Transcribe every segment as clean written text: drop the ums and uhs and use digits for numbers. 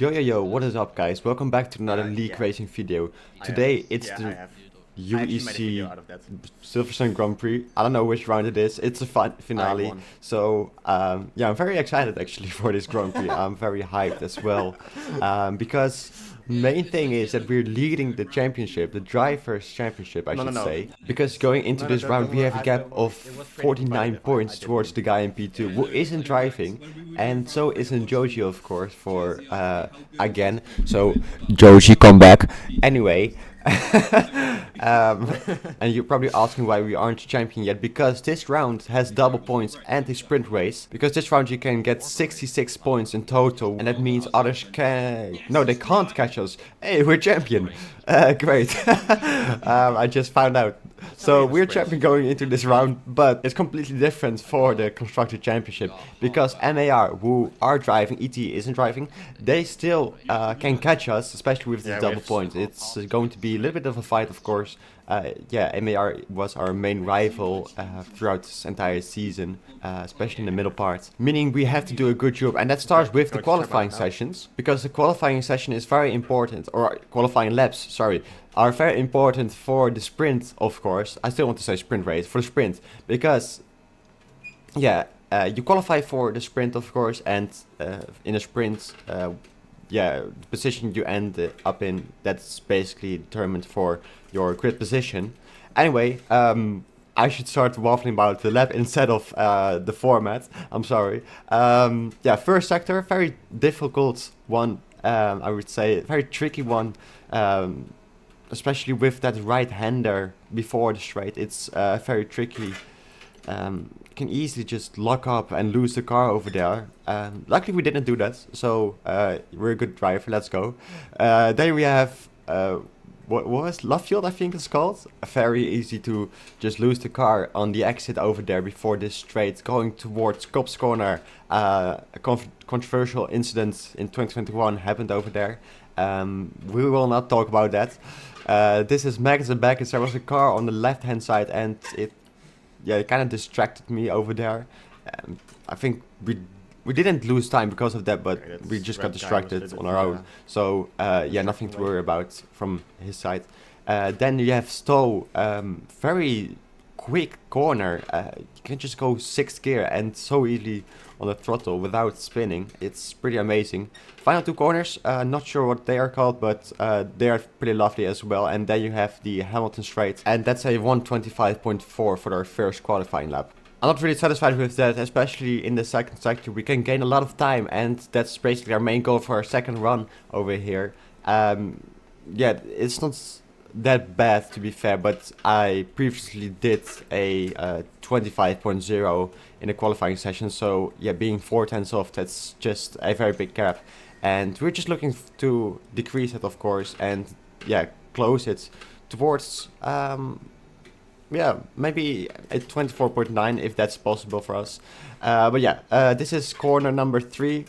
Yo, what is up guys? Welcome back to another League Yeah, Racing video. I have. Today it's Yeah, I the have. I actually made a video UEC out of that. Silverstone Grand Prix. I don't know which round it is. It's a finale. won. So yeah, I'm very excited actually for this Grand Prix. I'm very hyped as well. Because main thing is that we're leading the championship, the drivers championship I No, no, should no. say. Because going into this round we have a gap of 49 points towards the guy in P2 who isn't driving, and so isn't Joji of course for again. So Joji, come back. Anyway, and you're probably asking why we aren't champion yet, because this round has double points and a sprint race. Because this round you can get 66 points in total, and that means others can... No, they can't catch us. Hey, we're champion. Great. I just found out. So we're champion going into this round, but it's completely different for the Constructor Championship. Because MAR, who are driving, ET isn't driving, they still can catch us, especially with the Yeah, we double have- points. It's going to be a little bit of a fight, of course. Yeah, MAR was our main rival throughout this entire season, especially in the middle part. Meaning we have to do a good job, and that starts with the qualifying sessions, because the qualifying session is very important, or qualifying laps, sorry, are very important for the sprint, of course. I still want to say sprint race, for the sprint, because, yeah, you qualify for the sprint, of course, and in a sprint, yeah, the position you end up in, that's basically determined for your grid position. Anyway, I should start waffling about the lap instead of the format. I'm sorry. Yeah, first sector, very difficult one, I would say, very tricky one, especially with that right-hander before the straight. It's very tricky. Can easily just lock up and lose the car over there. Luckily we didn't do that, so we're a good driver, let's go. Then we have, what was Love Field, I think it's called? Very easy to just lose the car on the exit over there before this straight, going towards Cops Corner. A controversial incident in 2021 happened over there. We will not talk about that. This is Magnussen back, there was a car on the left hand side, and it kind of distracted me over there. I think we didn't lose time because of that, but we just got distracted on our own. So yeah, nothing to worry about from his side. Then you have Stowe, very quick corner. You can just go 6th gear and so easily on the throttle without spinning. It's pretty amazing. Final two corners, not sure what they are called, but they are pretty lovely as well. And then you have the Hamilton straight, and that's a 125.4 for our first qualifying lap. I'm not really satisfied with that, especially in the second sector. We can gain a lot of time, and that's basically our main goal for our second run over here. Yeah, it's not that bad to be fair, but I previously did a 25.0 in a qualifying session, so yeah, being 4/10 off, that's just a very big gap. And we're just looking to decrease it, of course, and yeah, close it towards yeah, maybe a 24.9 if that's possible for us. But yeah, this is corner number 3,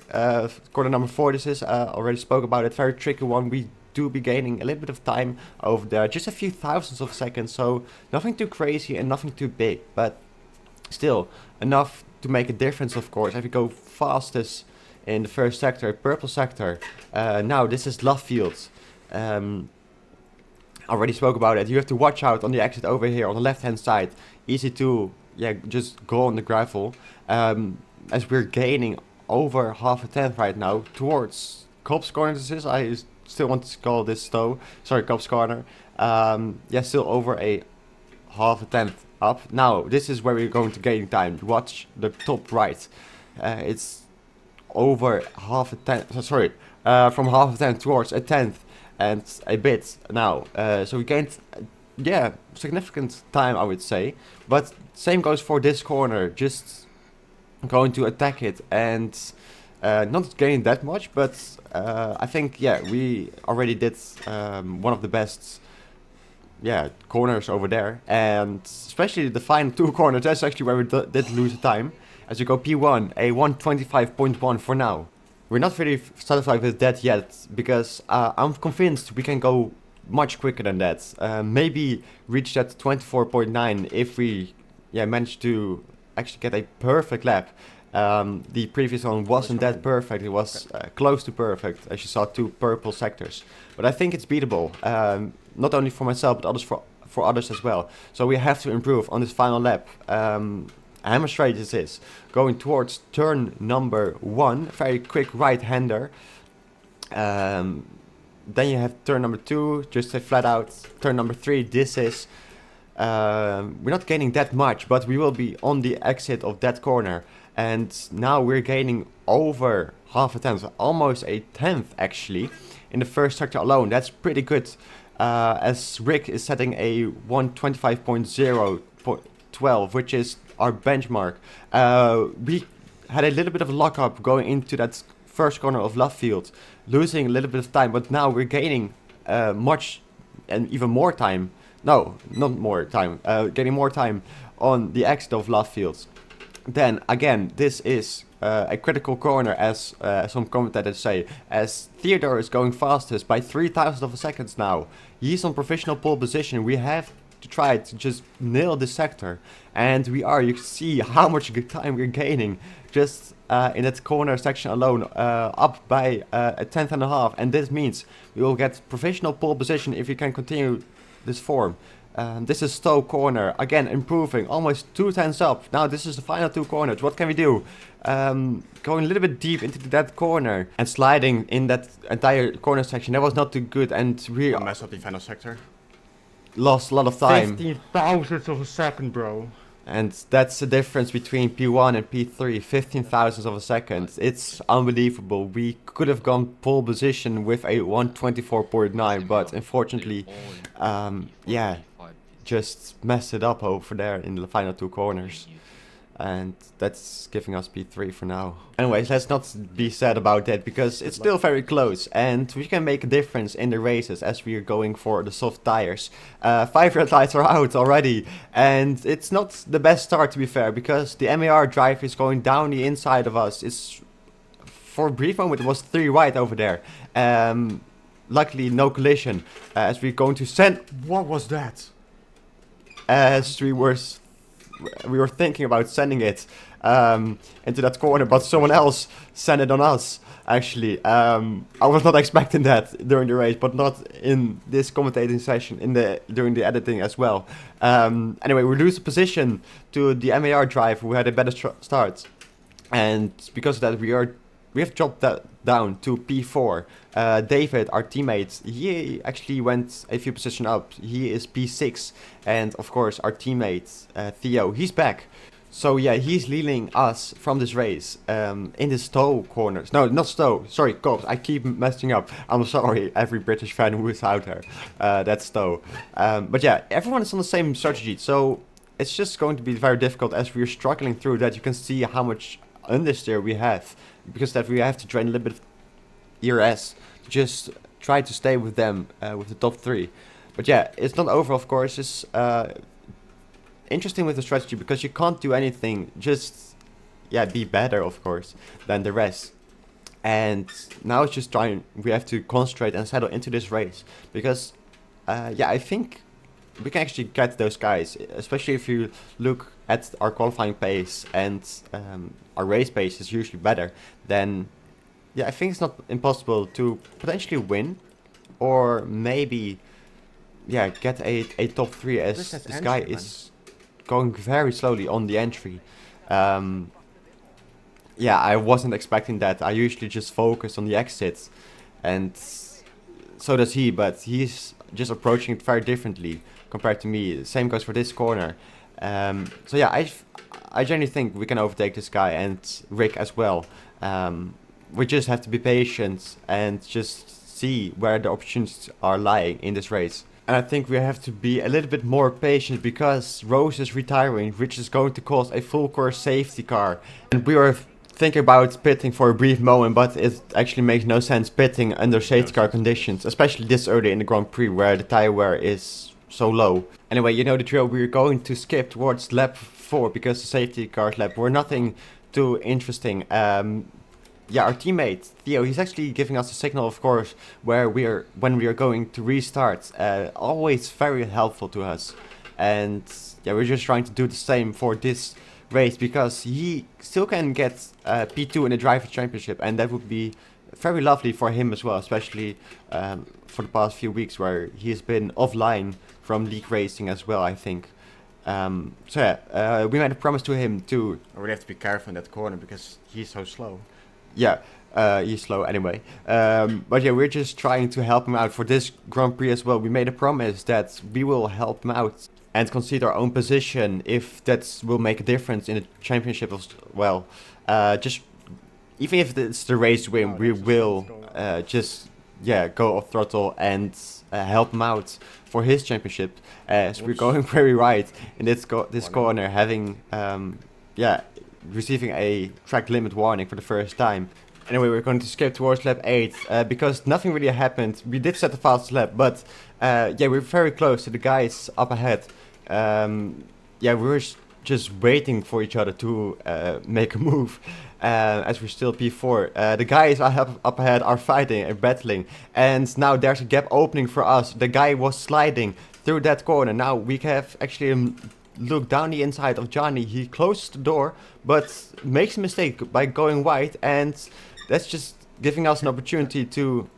corner number 4 this is, already spoke about it, very tricky one. We do be gaining a little bit of time over there, just a few thousandths of seconds, so nothing too crazy and nothing too big, but still enough to make a difference, of course. If you go fastest in the first sector, purple sector, now this is Love Field. Already spoke about it. You have to watch out on the exit over here on the left hand side. Easy to just go on the gravel. As we're gaining over half a tenth right now towards Cops Corner. This is, I still want to call this Stowe. Sorry, Cops Corner. Yeah, still over a half a tenth up. Now this is where we're going to gain time. Watch the top right. It's over half a tenth. Sorry, from half a tenth towards a tenth. And a bit now, so we gained, yeah, significant time, I would say. But same goes for this corner, just going to attack it and not gaining that much. But I think, yeah, we already did one of the best, yeah, corners over there, and especially the final two corners. That's actually where we did lose the time. As you go P1, a 125.1 for now. We're not really satisfied with that yet, because I'm convinced we can go much quicker than that. Maybe reach that 24.9 if we manage to actually get a perfect lap. The previous one wasn't that perfect. It was close to perfect, as you saw, 2 purple sectors. But I think it's beatable, not only for myself, but others for others as well. So we have to improve on this final lap. Hammer straight this is. Going towards turn number 1, very quick right-hander. Then you have turn number 2, just a flat out. Turn number 3, this is. We're not gaining that much, but we will be on the exit of that corner. And now we're gaining over half a tenth, almost a tenth actually, in the first sector alone. That's pretty good, as Rick is setting a 125.0.12, which is our benchmark. We had a little bit of a lock-up going into that first corner of left field, losing a little bit of time, but now we're gaining much and even more time. No, not more time, getting more time on the exit of left field. Then again, this is a critical corner, as some commentators say, as Theodore is going fastest by 3,000 of a second now. He's on professional pole position. We have to try to just nail this sector, and we are. You can see how much good time we're gaining just in that corner section alone, up by a tenth and a half, and this means we will get professional pole position if we can continue this form. This is Stowe corner, again improving, almost 2 tenths up. Now this is the final 2 corners. What can we do? Going a little bit deep into that corner and sliding in that entire corner section. That was not too good, and we Mess up the final sector. lost a lot of time. 15 thousandths of a second, bro. And that's the difference between P1 and P3, 15 thousandths of a second. It's unbelievable. We could have gone pole position with a 124.9, but unfortunately, yeah, just messed it up over there in the final 2 corners. And that's giving us P3 for now. Anyways, let's not be sad about that, because it's still very close and we can make a difference in the races as we are going for the soft tires. 5 red lights are out already, and it's not the best start, to be fair, because the MAR drive is going down the inside of us. It's, for a brief moment, it was 3 wide over there. Luckily, no collision, as we're going to send... What was that? As we were thinking about sending it into that corner, but someone else sent it on us, actually. I was not expecting that during the race, but not in this commentating session, during the editing as well. Anyway, we lose the position to the MAR driver, who had a better start. And because of that, we have dropped that down to P4. David, our teammate, he actually went a few positions up. He is P6, and of course our teammate Theo, he's back. So yeah, he's leading us from this race in the Stowe corners. No, not Stowe. Sorry, Cobbs. I keep messing up. I'm sorry, every British fan who is out there. That's Stowe. But yeah, everyone is on the same strategy. So it's just going to be very difficult as we're struggling through that. You can see how much understeer we have, because that we have to drain a little bit of ERS to just try to stay with them, with the top 3. But yeah, it's not over, of course. It's interesting with the strategy, because you can't do anything, just be better, of course, than the rest. And now it's just we have to concentrate and settle into this race, because I think we can actually get those guys, especially if you look at our qualifying pace, and our race pace is usually better. Then I think it's not impossible to potentially win, or maybe get a top 3, as this guy is going very slowly on the entry. I wasn't expecting that. I usually just focus on the exits, and so does he, but he's just approaching it very differently compared to me. Same goes for this corner. I genuinely think we can overtake this guy, and Rick as well. We just have to be patient and just see where the opportunities are lying in this race. And I think we have to be a little bit more patient, because Rose is retiring, which is going to cause a full course safety car. And we were thinking about pitting for a brief moment, but it actually makes no sense pitting under safety car conditions, especially this early in the Grand Prix where the tire wear is so low. Anyway, you know the drill. We're going to skip towards lap 4, because the safety cars lap were nothing too interesting. Our teammate Theo, he's actually giving us a signal, of course, when we are going to restart. Always very helpful to us, and we're just trying to do the same for this race because he still can get P2 in the Driver Championship, and that would be very lovely for him as well, especially for the past few weeks where he has been offline from league racing as well, I think. So yeah, we made a promise to him to, I really have to be careful in that corner because he's so slow. yeah, he's slow anyway. But yeah, we're just trying to help him out for this Grand Prix as well. We made a promise that we will help him out and concede our own position if that will make a difference in the championship as well. Just even if it's the race win, we will just go off throttle and help him out for his championship. As we're going very right in this corner, having receiving a track limit warning for the first time. Anyway, we're going to skip towards lap 8 because nothing really happened. We did set the fastest lap, but we're very close to the guys up ahead. We were just waiting for each other to make a move, as we're still P4. The guys up ahead are fighting and battling, and now there's a gap opening for us. The guy was sliding through that corner. Now we have actually look down the inside of Johnny. He closes the door, but makes a mistake by going wide, and that's just giving us an opportunity to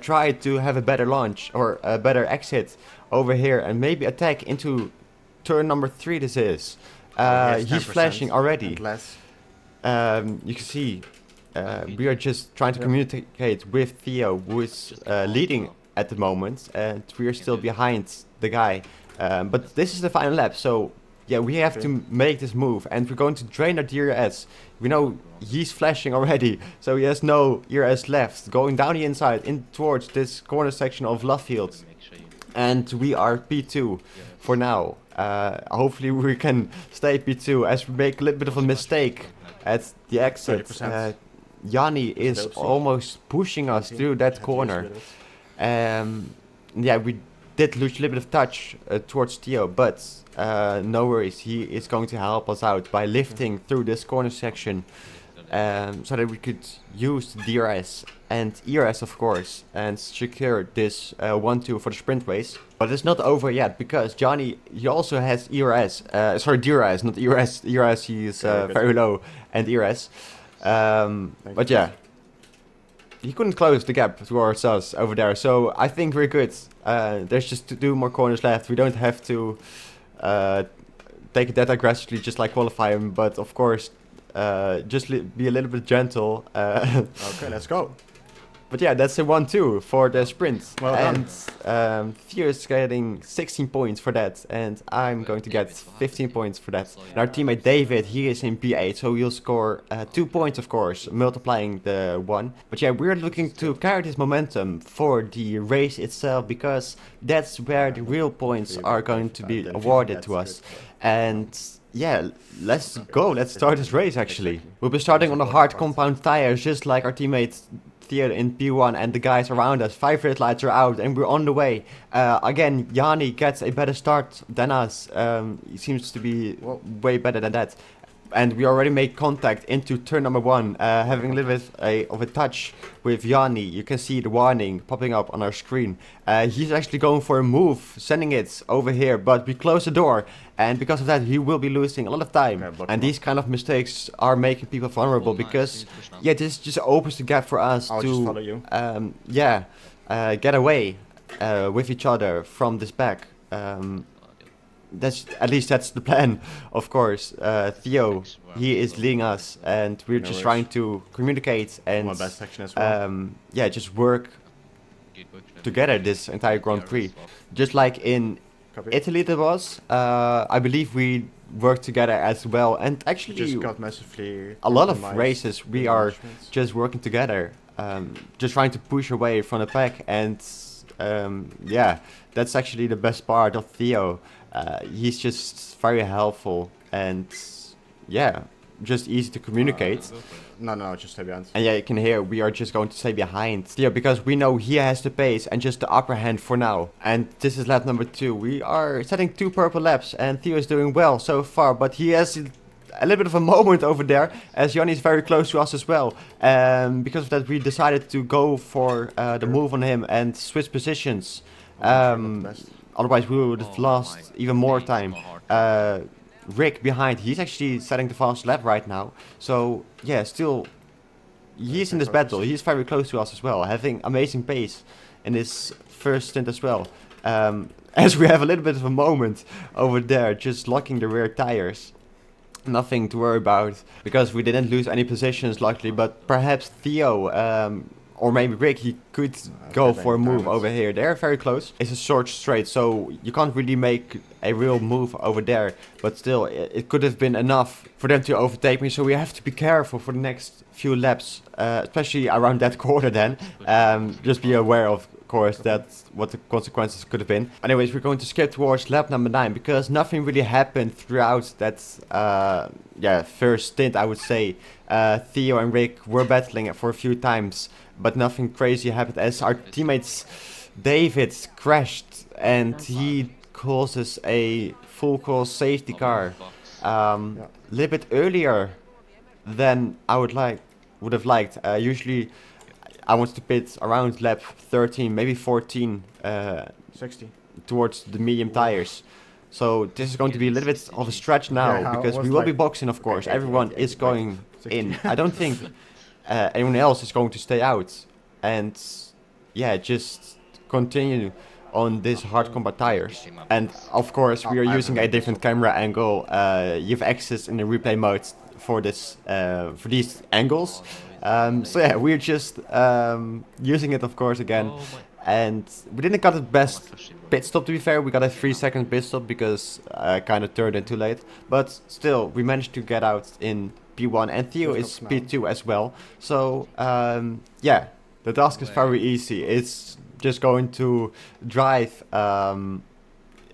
try to have a better launch or a better exit over here and maybe attack into turn number 3 this is. He's flashing already. You can see we are just trying to communicate with Theo, who is leading at the moment, and we are still behind the guy. But this is the final lap, so yeah, we have to make this move, and we're going to drain our DRS. We know he's flashing already, so he has no ERS left. Going down the inside in towards this corner section of Lovefield, and we are P2 for now. Hopefully we can stay P2 as we make a little bit of a mistake at the exit. Yanni is almost pushing us through that corner. We did lose a little bit of touch towards Theo, but no worries, he is going to help us out by lifting through this corner section, so that we could use DRS and ERS of course and secure this 1-2 for the sprint race. But it's not over yet because Johnny, he also has ERS, DRS, not ERS. ERS, he is very low, and ERS. But yeah, he couldn't close the gap towards us over there, so I think we're good. There's just 2 more corners left. We don't have to take it that aggressively, just like qualifying, but of course, just be a little bit gentle. Okay, let's go. But yeah, that's a 1-2 for the sprint. Well and Theo is getting 16 points for that, and I'm going to get 15 points for that. And our teammate David, he is in P8, so he'll score 2 points, of course, multiplying the 1. But yeah, we're looking to carry this momentum for the race itself, because that's where the real points are going to be awarded to us. And yeah, let's go. Let's start this race, actually. We'll be starting on the hard compound tires, just like our teammates Theo in P1 and the guys around us. 5 red lights are out and we're on the way. Again, Yanni gets a better start than us. He seems to be way better than that. And we already made contact into turn number 1, having a little bit of a touch with Yanni. You can see the warning popping up on our screen. He's actually going for a move, sending it over here, but we close the door, and because of that he will be losing a lot of time. And these kind of mistakes are making people vulnerable, because this just opens the gap for us to get away with each other from this back. That's the plan, of course. Theo, he is leading us, and we're just trying to communicate and just work together this entire Grand Prix. Just like in Italy there was, I believe we worked together as well, and actually just got massively a lot of races we are just working together, just trying to push away from the pack, and that's actually the best part of Theo. He's just very helpful and just easy to communicate. No, just stay behind. And yeah, you can hear we are just going to stay behind Theo, because we know he has the pace and just the upper hand for now. And this is lap number 2. We are setting 2 purple laps, and Theo is doing well so far, but he has a little bit of a moment over there, as Yanni is very close to us as well. Because of that, we decided to go for the move on him and switch positions. Otherwise we would have lost even more time. Rick behind. He's actually setting the fast lap right now. So yeah, still, he's in this battle. He's very close to us as well, having amazing pace in his first stint as well. As we have a little bit of a moment over there, just locking the rear tires. Nothing to worry about, because we didn't lose any positions luckily, but perhaps Theo or maybe Rick, he could go for a move over here. They're very close. It's a short straight, so you can't really make a real move over there, but still, it could have been enough for them to overtake me, so we have to be careful for the next few laps, especially around that corner then. Just be aware of course, that's what the consequences could have been. Anyways, we're going to skip towards lap number 9 because nothing really happened throughout that first stint, I would say. Theo and Rick were battling for a few times, but nothing crazy happened as our teammates David crashed and he causes a full course safety car a little bit earlier than I would have liked. Usually I wanted to pit around lap 13, maybe 14, 60 towards the medium tires. So this is going to be a little bit of a stretch now, because we will be boxing, of course. Everyone is going 60. in. I don't think anyone else is going to stay out. And yeah, just continue on this hard combat tires. And of course, we are using a different camera angle. You have access in the replay mode for this, for these angles. So yeah, we're just using it, of course, again. And we didn't got the best pit stop, to be fair. We got a 3-second pit stop because I kind of turned in too late. But still, we managed to get out in P1, and Theo is P2 as well. So yeah, the task is very easy. It's just going to drive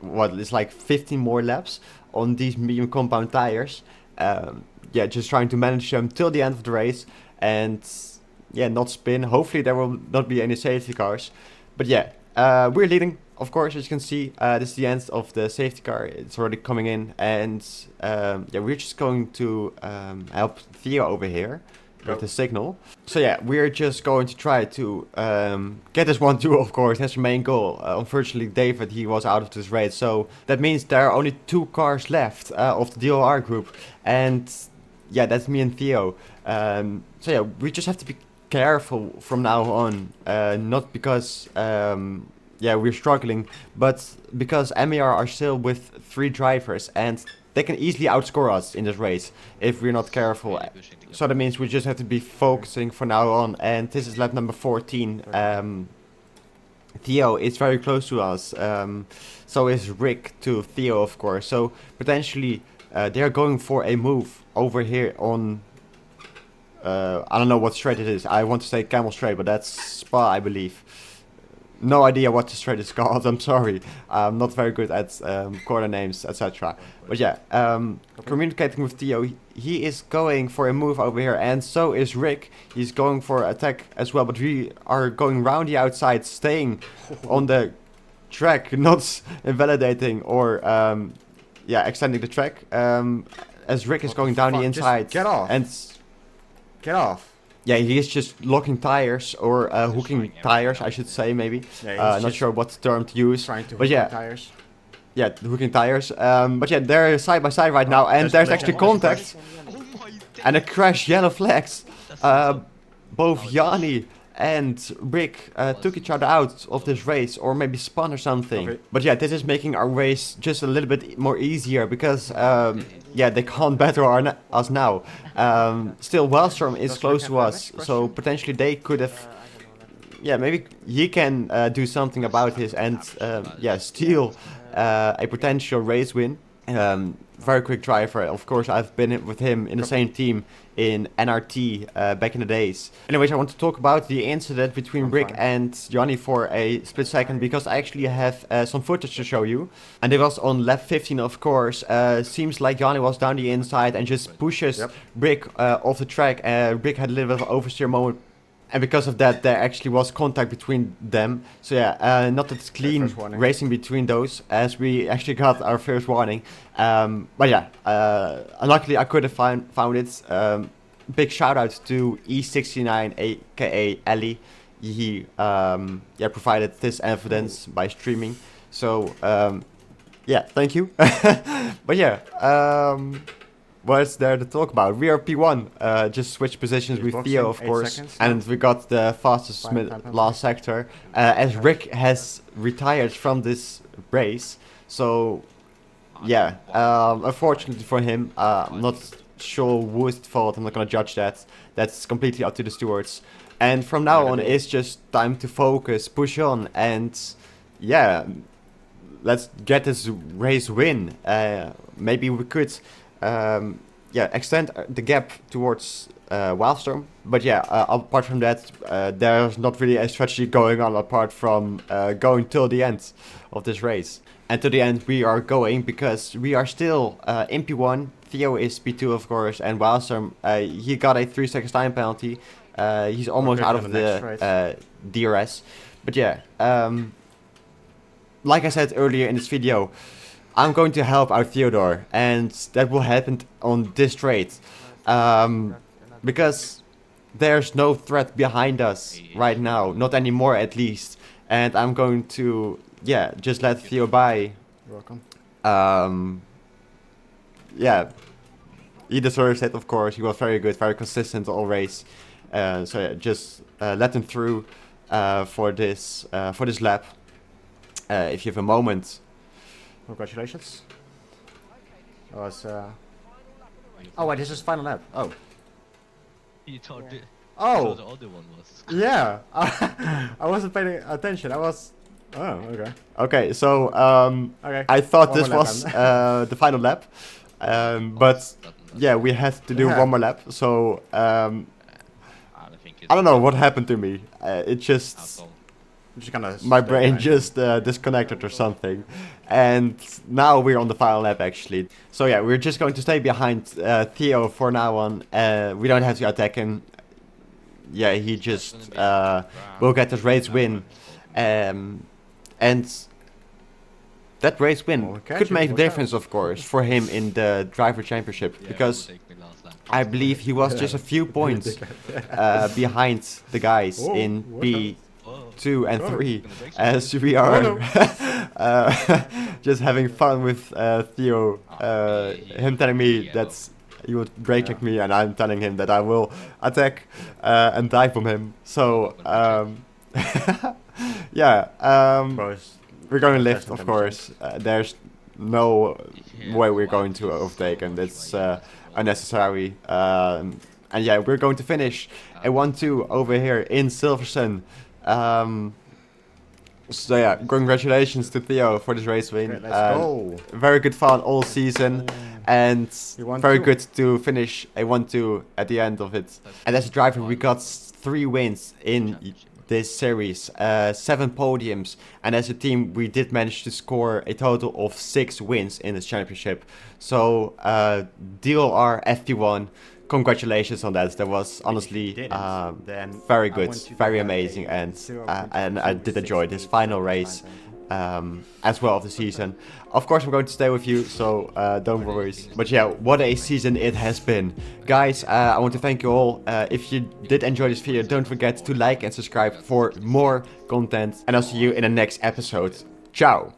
it's like 15 more laps on these medium compound tires. Yeah, just trying to manage them till the end of the race. And yeah, not spin. Hopefully there will not be any safety cars. But yeah, we're leading, of course, as you can see. This is the end of the safety car. It's already coming in. And yeah, we're just going to help Theo over here with the signal. So yeah, we're just going to try to get this 1-2, of course. That's the main goal. Unfortunately, David, he was out of this race. So that means there are only 2 cars left of the DOR group. And yeah, that's me and Theo. So yeah, we just have to be careful from now on. Not because yeah, we're struggling, but because MER are still with 3 drivers and they can easily outscore us in this race if we're not careful. So that means we just have to be focusing from now on. And this is lap number 14. Theo is very close to us. So is Rick to Theo, of course. So potentially they're going for a move over here on I don't know what straight it is. I want to say Camel Straight, but that's Spa, I believe. No idea what the straight is called. I'm sorry. I'm not very good at corner names, etc. But yeah, communicating with Theo, he is going for a move over here, and so is Rick. He's going for attack as well, but we are going round the outside, staying on the track, not invalidating or yeah, extending the track. As Rick is going down the inside. Just get off. And get off. Yeah, he is just locking tires or hooking tires, I should say, maybe. Yeah, not sure what term to use. Trying to but hook yeah, tires. Yeah, hooking tires. But yeah, they're side by side right now, and there's actually contact and a crash. Yellow flags. Both Yanni and Rick took each other out of this race, or maybe spun or something. Okay. But yeah, this is making our race just a little bit more easier because yeah, they can't battle us now. Still, Wellstrom is close to us, so potentially they could have. Yeah, maybe he can do something about this and yeah, steal a potential race win. Very quick driver. Of course, I've been with him in the same team in NRT back in the days. Anyways, I want to talk about the incident between Rick and Yanni for a split second because I actually have some footage to show you. And it was on lap 15, of course. Seems like Yanni was down the inside and just pushes Rick off the track. Rick had a little bit of an oversteer moment. And because of that, there actually was contact between them. So yeah, not that it's clean racing between those, as we actually got our first warning. But yeah, luckily I could have found it. Big shout out to E69, aka Ellie. He yeah, provided this evidence by streaming. So Yeah, thank you. But yeah, what's there to talk about? We are P1, just switch positions with Boxing, Theo, of 8 course, seconds and we got the fastest Fine, time, last sector, as Rick has retired from this race. So, yeah, unfortunately for him, I'm not sure who is at fault. I'm not gonna judge that. That's completely up to the stewards. And from now on, it's just time to focus, push on, and yeah, let's get this race win. Maybe we could, yeah, extend the gap towards Wildstorm. But yeah, apart from that, there's not really a strategy going on apart from going till the end of this race. And to the end we are going because we are still in P1. Theo is P2, of course, and Wildstorm, he got a 3 seconds time penalty. He's almost out of the DRS. But yeah, like I said earlier in this video, I'm going to help out Theodore, and that will happen on this trade. Because there's no threat behind us right now, not anymore at least. And I'm going to, yeah, just let Theo by. You're welcome. Yeah, he deserves it, of course. He was very good, very consistent all race. So yeah, just let him through for this lap. If you have a moment. Congratulations. That was, oh wait, this is final lap. Oh. You thought it. Oh. The other one was. Yeah. I wasn't paying attention. I was. Oh, okay. Okay, so Okay. I thought One this more lap was then. the final lap, but yeah, we had to do Yeah. one more lap. So I don't know what happened to me. It just Just kinda my stay brain behind. just disconnected or something, and now we're on the final lap actually. So yeah, we're just going to stay behind Theo for now on. We don't have to attack him. Yeah, he just will get this race win, and that race win Okay, could make a watch difference, of course, for him in the driver championship, because I believe he was just a few points behind the guys Oh, in what P2 and Oh. 3, as we are just having fun with Theo, him telling me that he would brake check me, and I'm telling him that I will attack and dive from him. So yeah, Both. we're going to lift, Testing of course. There's no way we're going to overtake, and it's unnecessary. And yeah, we're going to finish a 1-2 over here in Silverstone. So yeah, congratulations to Theo for this race win. Okay, let's go. Very good fun all season, and We won very too. good to finish a 1-2 at the end of it. And as a driver, we got 3 wins in this series, 7 podiums, and as a team we did manage to score a total of 6 wins in this championship. So DLR FP1, congratulations on that. That was honestly Then very I good, want to very have a amazing, and 0.2 I did enjoy this final race time. as well of the season. Of course, I'm going to stay with you, so don't worry. But yeah, what a season it has been. Guys, I want to thank you all. If you did enjoy this video, don't forget to like and subscribe for more content. And I'll see you in the next episode. Ciao!